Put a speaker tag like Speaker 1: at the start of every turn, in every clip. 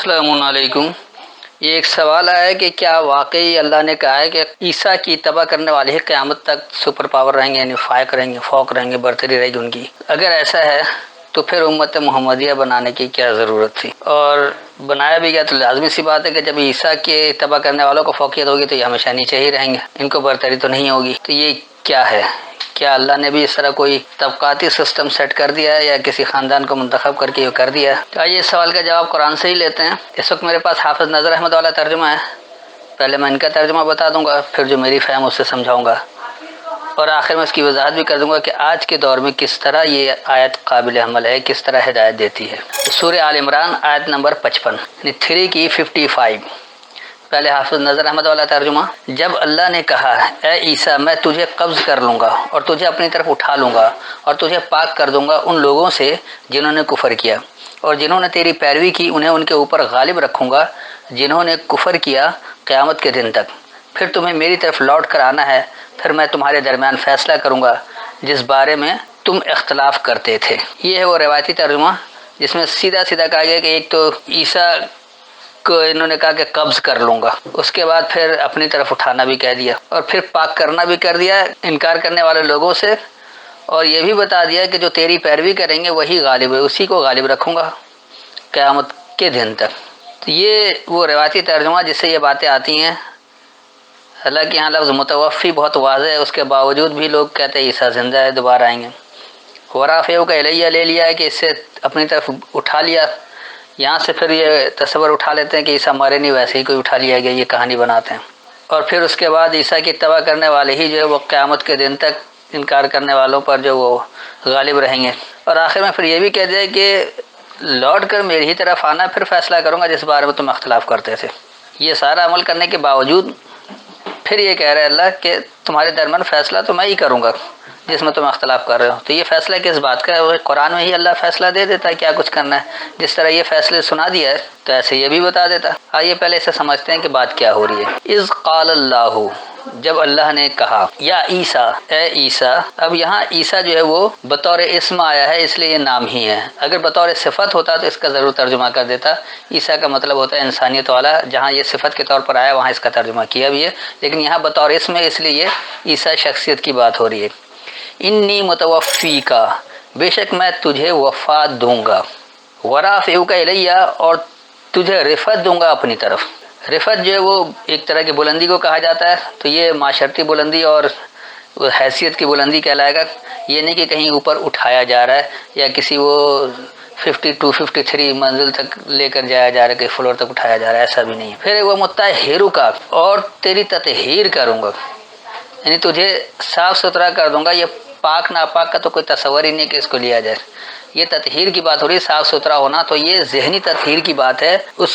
Speaker 1: السلام علیکم۔ یہ ایک سوال آیا ہے کہ کیا واقعی اللہ نے کہا ہے کہ عیسیٰ کی اتباع کرنے والے ہی قیامت تک سپر پاور رہیں گے، یعنی فوق رہیں گے، برتری رہے گی ان کی؟ اگر ایسا ہے تو پھر امت محمدیہ بنانے کی کیا ضرورت تھی؟ اور بنایا بھی گیا تو لازمی سی بات ہے کہ جب عیسیٰ کے اتباع کرنے والوں کو فوقیت ہوگی تو یہ ہمیشہ نیچے ہی رہیں گے، ان کو برتری تو نہیں ہوگی۔ تو یہ کیا ہے؟ کیا اللہ نے بھی اس طرح کوئی طبقاتی سسٹم سیٹ کر دیا ہے یا کسی خاندان کو منتخب کر کے یہ کر دیا ہے؟ تو آئیے اس سوال کا جواب قرآن سے ہی لیتے ہیں۔ اس وقت میرے پاس حافظ نذر احمد والا ترجمہ ہے، پہلے میں ان کا ترجمہ بتا دوں گا، پھر جو میری فہم اس سے سمجھاؤں گا، اور آخر میں اس کی وضاحت بھی کر دوں گا کہ آج کے دور میں کس طرح یہ آیت قابل عمل ہے، کس طرح ہدایت دیتی ہے۔ سورہ آل عمران آیت نمبر 55، یعنی 3 کی 55۔ پہلے حافظ نذر احمد والا ترجمہ۔ جب اللہ نے کہا اے عیسیٰ میں تجھے قبض کر لوں گا اور تجھے اپنی طرف اٹھا لوں گا اور تجھے پاک کر دوں گا ان لوگوں سے جنہوں نے کفر کیا، اور جنہوں نے تیری پیروی کی انہیں ان کے اوپر غالب رکھوں گا جنہوں نے کفر کیا قیامت کے دن تک، پھر تمہیں میری طرف لوٹ کر آنا ہے، پھر میں تمہارے درمیان فیصلہ کروں گا جس بارے میں تم اختلاف کرتے تھے۔ یہ ہے وہ روایتی ترجمہ جس میں سیدھا کہا گیا کہ ایک تو عیسیٰ کو انہوں نے کہا کہ قبض کر لوں گا، اس کے بعد پھر اپنی طرف اٹھانا بھی کہہ دیا، اور پھر پاک کرنا بھی کر دیا انکار کرنے والے لوگوں سے، اور یہ بھی بتا دیا کہ جو تیری پیروی کریں گے وہی غالب ہے، اسی کو غالب رکھوں گا قیامت کے دن تک۔ تو یہ وہ روایتی ترجمہ جس سے یہ باتیں آتی ہیں۔ حالانکہ یہاں لفظ متوفی بہت واضح ہے، اس کے باوجود بھی لوگ کہتے ہیں عیسیٰ زندہ ہے، دوبارہ آئیں گے۔ ورافعہ کا الیہ لے لیا ہے کہ اس سے اپنی طرف اٹھا لیا، یہاں سے پھر یہ تصور اٹھا لیتے ہیں کہ عیسیٰ مرے نہیں، ویسے ہی کوئی اٹھا لیا گیا، یہ کہانی بناتے ہیں۔ اور پھر اس کے بعد عیسیٰ کی اتباع کرنے والے ہی جو ہے وہ قیامت کے دن تک انکار کرنے والوں پر جو وہ غالب رہیں گے، اور آخر میں پھر یہ بھی کہہ دیا کہ لوٹ کر میری ہی طرف آنا، پھر فیصلہ کروں گا جس بارے میں تم اختلاف کرتے تھے۔ یہ سارا عمل کرنے کے باوجود پھر یہ کہہ رہے اللہ کہ تمہارے درمیان فیصلہ تو میں ہی کروں گا جس میں تم اختلاف کر رہے ہو۔ تو یہ فیصلہ کس بات کا ہے؟ قرآن میں ہی اللہ فیصلہ دے دیتا ہے کیا کچھ کرنا ہے، جس طرح یہ فیصلے سنا دیا ہے تو ایسے یہ بھی بتا دیتا۔ آئیے پہلے اسے سمجھتے ہیں کہ بات کیا ہو رہی ہے۔ اذ قال اللہ، جب اللہ نے کہا، یا عیسیٰ، اے عیسیٰ۔ اب یہاں عیسیٰ جو ہے وہ بطور اسم آیا ہے، اس لیے یہ نام ہی ہے، اگر بطور صفت ہوتا تو اس کا ضرور ترجمہ کر دیتا۔ عیسیٰ کا مطلب ہوتا ہے انسانیت والا، جہاں یہ صفت کے طور پر آیا وہاں اس کا ترجمہ کیا بھی ہے، لیکن یہاں بطور اسم ہے، اس لیے یہ عیسیٰ شخصیت کی بات ہو رہی ہے۔ انی متوفی کا، بے شک میں تجھے وفات دوں گا، ورافعک الیہ، اور تجھے رفعت دوں گا اپنی طرف۔ رفعت جو ہے وہ ایک طرح کی بلندی کو کہا جاتا ہے، تو یہ معاشرتی بلندی اور حیثیت کی بلندی کہلائے گا، یہ نہیں کہ کہیں اوپر اٹھایا جا رہا ہے یا کسی وہ 52 53 منزل تک لے کر جایا جا رہا ہے، کہ فلور تک اٹھایا جا رہا ہے، ایسا بھی نہیں ہے۔ پھر وہ مطہرک، اور تیری تطہیر کروں گا، یعنی تجھے صاف ستھرا کر دوں گا۔ یہ پاک ناپاک کا تو کوئی تصور ہی نہیں کہ اس کو لیا جائے، یہ تطہیر کی بات ہو رہی ہے، صاف ستھرا ہونا، تو یہ ذہنی تطہیر کی بات ہے، اس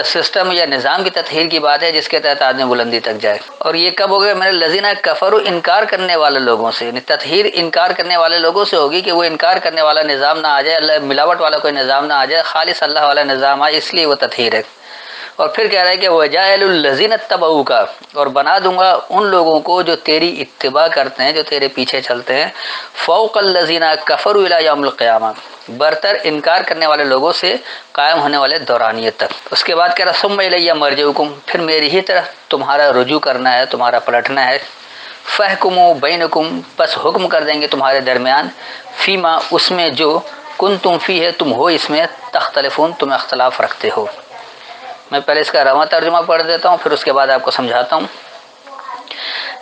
Speaker 1: سسٹم یا نظام کی تطہیر کی بات ہے جس کے تحت آدمی بلندی تک جائے۔ اور یہ کب ہوگا؟ میرے الذین کفروا، انکار کرنے والے لوگوں سے، یعنی تطہیر انکار کرنے والے لوگوں سے ہوگی کہ وہ انکار کرنے والا نظام نہ آ جائے، اللہ ملاوٹ والا کوئی نظام نہ آ جائے، خالص اللہ والا نظام آئے، اس لیے وہ تطہیر ہے۔ اور پھر کہہ رہا ہے کہ وَجَاعِلُ الَّذِينَ اتَّبَعُوكَ، اور بنا دوں گا ان لوگوں کو جو تیری اتباع کرتے ہیں، جو تیرے پیچھے چلتے ہیں، فوق الذین کفروا الی یوم القیامہ، برتر انکار کرنے والے لوگوں سے قائم ہونے والے دورانیت تک۔ اس کے بعد کہہ رہا ثم الی مرجعکم، پھر میری ہی طرف تمہارا رجوع کرنا ہے، تمہارا پلٹنا ہے۔ فاحکموا بینکم، پس حکم کر دیں گے تمہارے درمیان، فیما، اس میں جو کنتم فیہ، تم ہو اس میں، تختلفون، تم اختلاف رکھتے ہو۔ میں پہلے اس کا رواں ترجمہ پڑھ دیتا ہوں، پھر اس کے بعد آپ کو سمجھاتا ہوں۔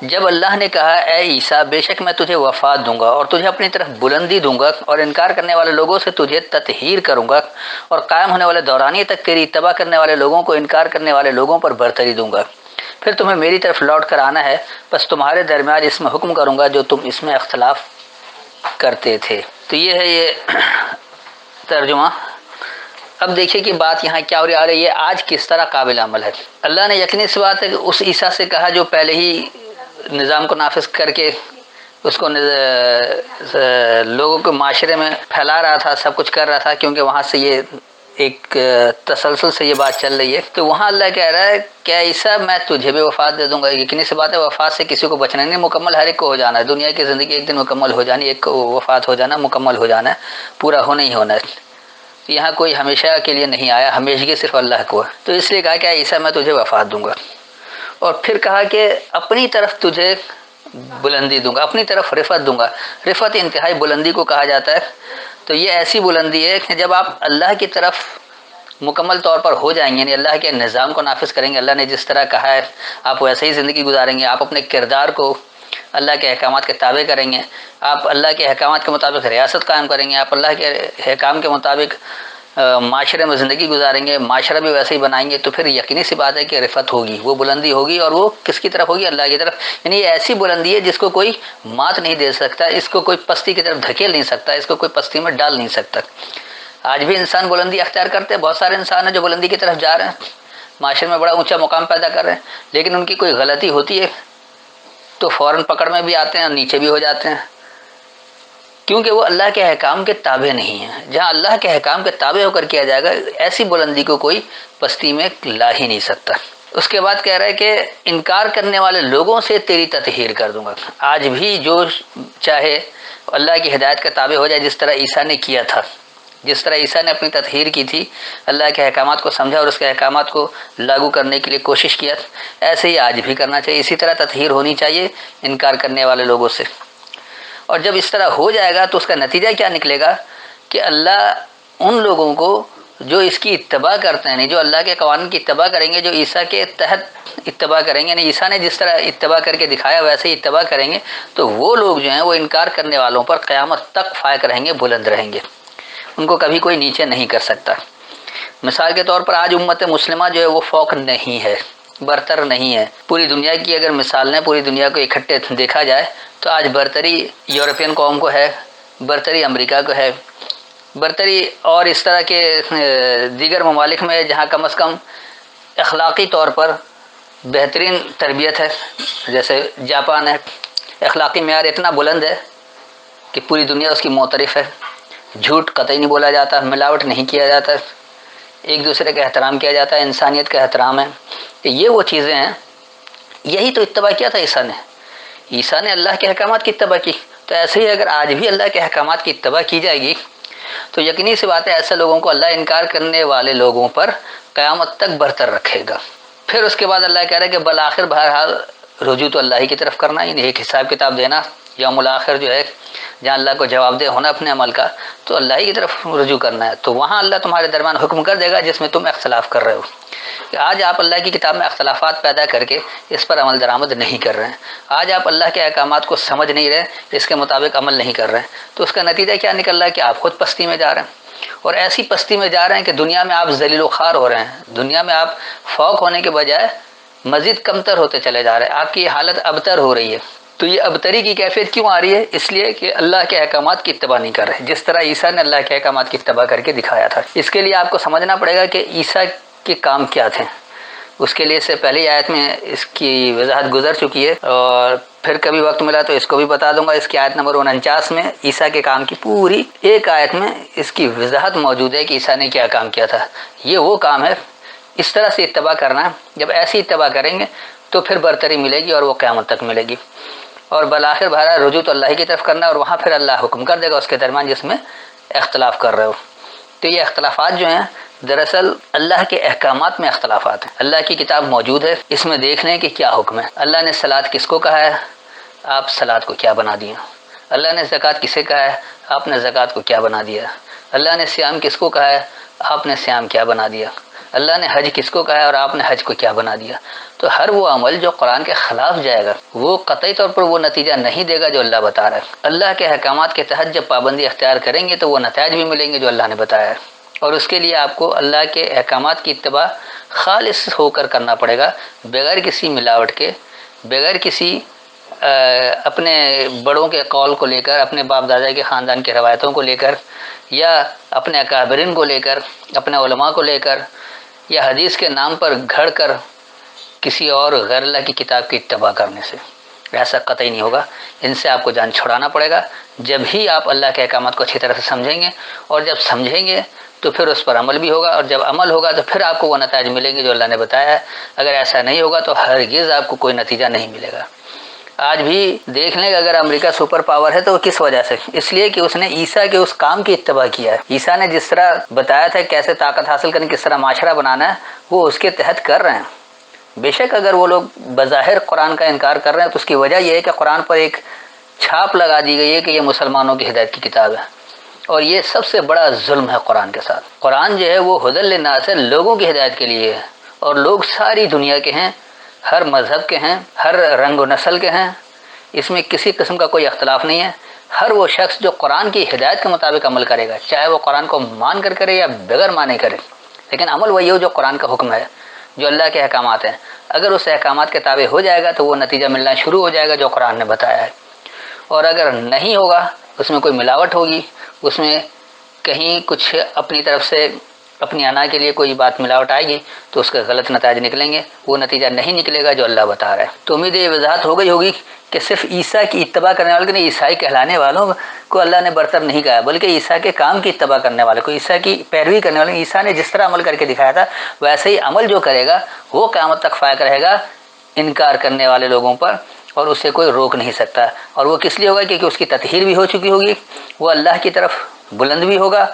Speaker 1: جب اللہ نے کہا اے عیسیٰ، بے شک میں تجھے وفات دوں گا اور تجھے اپنی طرف بلندی دوں گا، اور انکار کرنے والے لوگوں سے تجھے تطہیر کروں گا، اور قائم ہونے والے دورانی تک تیری اتباع کرنے والے لوگوں کو انکار کرنے والے لوگوں پر برتری دوں گا، پھر تمہیں میری طرف لوٹ کر آنا ہے، بس تمہارے درمیان اس میں حکم کروں گا جو تم اس میں اختلاف کرتے تھے۔ تو یہ ہے یہ ترجمہ۔ اب دیکھیے کہ بات یہاں کیا ہو رہی ہے، یہ آج کس طرح قابل عمل ہے۔ اللہ نے یقینی سی بات ہے کہ اس عیسیٰ سے کہا جو پہلے ہی نظام کو نافذ کر کے اس کو لوگوں کے معاشرے میں پھیلا رہا تھا، سب کچھ کر رہا تھا، کیونکہ وہاں سے یہ ایک تسلسل سے یہ بات چل رہی ہے۔ تو وہاں اللہ کہہ رہا ہے کہ عیسیٰ میں تجھے بھی وفات دے دوں گا، یقینی سی بات ہے، وفات سے کسی کو بچنا نہیں، مکمل ہر ایک کو ہو جانا ہے، دنیا کی زندگی ایک دن مکمل ہو جانی، ایک کو وفات ہو جانا، مکمل ہو جانا ہے، پورا ہونا ہی ہونا ہے۔ تو یہاں کوئی ہمیشہ کے لیے نہیں آیا، ہمیشگی صرف اللہ کو ہے۔ تو اس لیے کہا کہ عیسیٰ میں تجھے وفات دوں گا، اور پھر کہا کہ اپنی طرف تجھے بلندی دوں گا، اپنی طرف رفعت دوں گا۔ رفعت انتہائی بلندی کو کہا جاتا ہے۔ تو یہ ایسی بلندی ہے کہ جب آپ اللہ کی طرف مکمل طور پر ہو جائیں گے، یعنی اللہ کے نظام کو نافذ کریں گے، اللہ نے جس طرح کہا ہے آپ ویسے ہی زندگی گزاریں گے، آپ اپنے کردار کو اللہ کے احکامات کے تابع کریں گے، آپ اللہ کے احکامات کے مطابق ریاست قائم کریں گے، آپ اللہ کے احکام کے مطابق معاشرے میں زندگی گزاریں گے، معاشرہ بھی ویسے ہی بنائیں گے، تو پھر یقینی سی بات ہے کہ رفعت ہوگی، وہ بلندی ہوگی، اور وہ کس کی طرف ہوگی؟ اللہ کی طرف۔ یعنی یہ ایسی بلندی ہے جس کو کوئی مات نہیں دے سکتا، اس کو کوئی پستی کی طرف دھکیل نہیں سکتا، اس کو کوئی پستی میں ڈال نہیں سکتا۔ آج بھی انسان بلندی اختیار کرتے ہیں، بہت سارے انسان ہیں جو بلندی کی طرف جا رہے ہیں، معاشرے میں بڑا اونچا مقام پیدا کر رہے ہیں، لیکن ان کی کوئی غلطی ہوتی ہے تو فوراً پکڑ میں بھی آتے ہیں اور نیچے بھی ہو جاتے ہیں، کیونکہ وہ اللہ کے احکام کے تابع نہیں ہیں۔ جہاں اللہ کے احکام کے تابع ہو کر کیا جائے گا، ایسی بلندی کو کوئی پستی میں لا ہی نہیں سکتا۔ اس کے بعد کہہ رہا ہے کہ انکار کرنے والے لوگوں سے تیری تطہیر کر دوں گا۔ آج بھی جو چاہے اللہ کی ہدایت کا تابع ہو جائے، جس طرح عیسیٰ نے کیا تھا، جس طرح عیسیٰ نے اپنی تطہیر کی تھی، اللہ کے احکامات کو سمجھا اور اس کے احکامات کو لاگو کرنے کے لیے کوشش کیا، ایسے ہی آج بھی کرنا چاہیے، اسی طرح تطہیر ہونی چاہیے انکار کرنے والے لوگوں سے۔ اور جب اس طرح ہو جائے گا تو اس کا نتیجہ کیا نکلے گا کہ اللہ ان لوگوں کو جو اس کی اتباع کرتے ہیں، جو اللہ کے قوانین کی اتباع کریں گے، جو عیسیٰ کے تحت اتباع کریں گے، یعنی عیسیٰ نے جس طرح اتباع کر کے دکھایا ویسے ہی اتباع کریں گے، تو وہ لوگ جو ہیں وہ انکار کرنے والوں پر قیامت تک فائق رہیں گے، بلند رہیں گے، ان کو کبھی کوئی نیچے نہیں کر سکتا۔ مثال کے طور پر آج امت مسلمہ جو ہے وہ فوق نہیں ہے، برتر نہیں ہے۔ پوری دنیا کی اگر مثال لیں، پوری دنیا کو اکٹھے دیکھا جائے تو آج برتری یورپین قوم کو ہے، برتری امریکہ کو ہے، برتری اور اس طرح کے دیگر ممالک میں جہاں کم از کم اخلاقی طور پر بہترین تربیت ہے، جیسے جاپان ہے، اخلاقی معیار اتنا بلند ہے کہ پوری دنیا اس کی معترف ہے، جھوٹ قطعی نہیں بولا جاتا، ملاوٹ نہیں کیا جاتا، ایک دوسرے کا احترام کیا جاتا ہے، انسانیت کا احترام ہے۔ کہ یہ وہ چیزیں ہیں، یہی تو اتباع کیا تھا عیسیٰ نے۔ عیسیٰ نے اللہ کے احکامات کی اتباع کی، تو ایسے ہی اگر آج بھی اللہ کے احکامات کی اتباع کی جائے گی تو یقینی سی بات ہے ایسے لوگوں کو اللہ انکار کرنے والے لوگوں پر قیامت تک برتر رکھے گا۔ پھر اس کے بعد اللہ کہہ رہا ہے کہ بالآخر بہرحال رجوع تو اللہ ہی کی طرف کرنا، یعنی ایک حساب کتاب دینا، یوم الآخر جو ہے جہاں اللہ کو جواب دہ ہونا اپنے عمل کا، تو اللہ ہی کی طرف رجوع کرنا ہے، تو وہاں اللہ تمہارے درمیان حکم کر دے گا جس میں تم اختلاف کر رہے ہو۔ کہ آج آپ اللہ کی کتاب میں اختلافات پیدا کر کے اس پر عمل درآمد نہیں کر رہے ہیں، آج آپ اللہ کے احکامات کو سمجھ نہیں رہے، اس کے مطابق عمل نہیں کر رہے ہیں، تو اس کا نتیجہ کیا نکل رہا ہے کہ آپ خود پستی میں جا رہے ہیں، اور ایسی پستی میں جا رہے ہیں کہ دنیا میں آپ ذلیل و خوار ہو رہے ہیں، دنیا میں آپ فوق ہونے کے بجائے مزید کمتر ہوتے چلے جا رہے ہیں، آپ کی حالت ابتر ہو رہی ہے۔ تو یہ ابتری کی کیفیت کیوں آ رہی ہے؟ اس لیے کہ اللہ کے احکامات کی اتباع نہیں کر رہے، جس طرح عیسیٰ نے اللہ کے احکامات کی اتباع کر کے دکھایا تھا۔ اس کے لیے آپ کو سمجھنا پڑے گا کہ عیسیٰ کے کام کیا تھے۔ اس کے لیے اس سے پہلی آیت میں اس کی وضاحت گزر چکی ہے، اور پھر کبھی وقت ملا تو اس کو بھی بتا دوں گا۔ اس کی آیت نمبر 49 میں عیسیٰ کے کام کی پوری ایک آیت میں اس کی وضاحت موجود ہے کہ عیسیٰ نے کیا کام کیا تھا۔ یہ وہ کام ہے، اس طرح سے اتباع کرنا، جب ایسی اتباع کریں گے تو پھر برتری ملے گی اور وہ قیامت تک ملے گی، اور بالآخر بہرحال رجوع تو اللہ کی طرف کرنا، اور وہاں پھر اللہ حکم کر دے گا اس کے درمیان جس میں اختلاف کر رہے ہو۔ تو یہ اختلافات جو ہیں دراصل اللہ کے احکامات میں اختلافات ہیں۔ اللہ کی کتاب موجود ہے، اس میں دیکھ لیں کہ کیا حکم ہے۔ اللہ نے صلاۃ کس کو کہا ہے، آپ صلاۃ کو کیا بنا دیا۔ اللہ نے زکوٰۃ کسے کہا ہے، آپ نے زکوٰۃ کو کیا بنا دیا۔ اللہ نے صیام کس کو کہا ہے، آپ نے صیام کیا بنا دیا۔ اللہ نے حج کس کو کہا ہے اور آپ نے حج کو کیا بنا دیا۔ تو ہر وہ عمل جو قرآن کے خلاف جائے گا وہ قطعی طور پر وہ نتیجہ نہیں دے گا جو اللہ بتا رہا ہے۔ اللہ کے احکامات کے تحت جب پابندی اختیار کریں گے تو وہ نتائج بھی ملیں گے جو اللہ نے بتایا ہے، اور اس کے لیے آپ کو اللہ کے احکامات کی اتباع خالص ہو کر کرنا پڑے گا، بغیر کسی ملاوٹ کے، بغیر کسی اپنے بڑوں کے قول کو لے کر، اپنے باپ دادا کے خاندان کی روایتوں کو لے کر، یا اپنے اکابرین کو لے کر، اپنے علماء کو لے کر، یا حدیث کے نام پر گھڑ کر کسی اور غیر اللہ کی کتاب کی اتباع کرنے سے ایسا قطعی نہیں ہوگا۔ ان سے آپ کو جان چھڑانا پڑے گا، جب ہی آپ اللہ کے احکامات کو اچھی طرح سے سمجھیں گے، اور جب سمجھیں گے تو پھر اس پر عمل بھی ہوگا، اور جب عمل ہوگا تو پھر آپ کو وہ نتائج ملیں گے جو اللہ نے بتایا ہے۔ اگر ایسا نہیں ہوگا تو ہرگز آپ کو کوئی نتیجہ نہیں ملے گا۔ آج بھی دیکھ لیں کہ اگر امریکہ سپر پاور ہے تو کس وجہ سے؟ اس لیے کہ اس نے عیسیٰ کے اس کام کی اتباع کیا ہے۔ عیسیٰ نے جس طرح بتایا تھا کیسے طاقت حاصل کریں، کس طرح معاشرہ بنانا ہے، وہ اس کے تحت کر رہے ہیں۔ بے شک اگر وہ لوگ بظاہر قرآن کا انکار کر رہے ہیں تو اس کی وجہ یہ ہے کہ قرآن پر ایک چھاپ لگا دی گئی ہے کہ یہ مسلمانوں کی ہدایت کی کتاب ہے، اور یہ سب سے بڑا ظلم ہے قرآن کے ساتھ۔ قرآن جو ہے وہ ھدی للناس ہے، لوگوں کی ہدایت کے لیے ہے، اور لوگ ساری دنیا کے ہیں، ہر مذہب کے ہیں، ہر رنگ و نسل کے ہیں، اس میں کسی قسم کا کوئی اختلاف نہیں ہے۔ ہر وہ شخص جو قرآن کی ہدایت کے مطابق عمل کرے گا، چاہے وہ قرآن کو مان کر کرے یا بغیر مانے کرے، لیکن عمل وہی ہو جو قرآن کا حکم ہے، جو اللہ کے احکامات ہیں۔ اگر اس احکامات کے تابع ہو جائے گا تو وہ نتیجہ ملنا شروع ہو جائے گا جو قرآن نے بتایا ہے، اور اگر نہیں ہوگا، اس میں کوئی ملاوٹ ہوگی، اس میں کہیں کچھ اپنی طرف سے اپنی انا کے لیے کوئی بات ملاوٹ آئے گی تو اس کے غلط نتائج نکلیں گے، وہ نتیجہ نہیں نکلے گا جو اللہ بتا رہا ہے۔ تو امید یہ وضاحت ہو گئی ہوگی کہ صرف عیسیٰ کی اتباع کرنے والے نہیں، عیسائی کہلانے والوں کو اللہ نے برتر نہیں کہا، بلکہ عیسیٰ کے کام کی اتباع کرنے والے کو، عیسیٰ کی پیروی کرنے والے، عیسیٰ نے جس طرح عمل کر کے دکھایا تھا ویسے ہی عمل جو کرے گا وہ قیامت تک فائق رہے گا انکار کرنے والے لوگوں پر، اور اسے کوئی روک نہیں سکتا۔ اور وہ کس لیے ہوگا؟ کیونکہ اس کی تطہیر بھی ہو چکی ہوگی، وہ اللہ کی طرف بلند بھی ہوگا،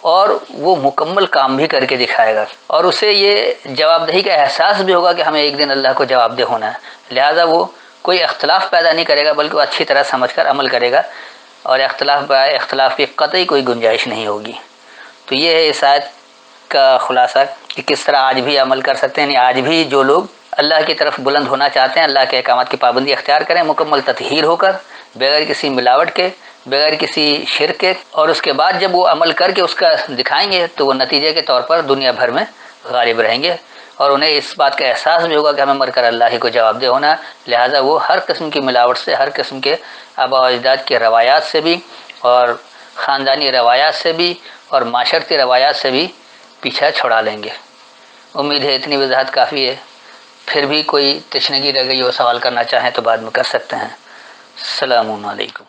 Speaker 1: اور وہ مکمل کام بھی کر کے دکھائے گا، اور اسے یہ جواب دہی کا احساس بھی ہوگا کہ ہمیں ایک دن اللہ کو جواب دہ ہونا ہے، لہذا وہ کوئی اختلاف پیدا نہیں کرے گا بلکہ وہ اچھی طرح سمجھ کر عمل کرے گا، اور اختلاف کی قطعی کوئی گنجائش نہیں ہوگی۔ تو یہ ہے اس آیت کا خلاصہ کہ کس طرح آج بھی عمل کر سکتے ہیں، یعنی آج بھی جو لوگ اللہ کی طرف بلند ہونا چاہتے ہیں، اللہ کے احکامات کی پابندی اختیار کریں مکمل تطہیر ہو کر، بغیر کسی ملاوٹ کے، بغیر کسی شرک کے، اور اس کے بعد جب وہ عمل کر کے اس کا دکھائیں گے تو وہ نتیجے کے طور پر دنیا بھر میں غالب رہیں گے، اور انہیں اس بات کا احساس بھی ہوگا کہ ہمیں مر کر اللہ ہی کو جواب دہ ہونا ہے، لہٰذا وہ ہر قسم کی ملاوٹ سے، ہر قسم کے آباء و اجداد کے روایات سے بھی، اور خاندانی روایات سے بھی، اور معاشرتی روایات سے بھی پیچھا چھڑا لیں گے۔ امید ہے اتنی وضاحت کافی ہے۔ پھر بھی کوئی تشنگی رہ گئی ہو، سوال کرنا چاہیں تو بعد میں کر سکتے ہیں۔ السلام علیکم۔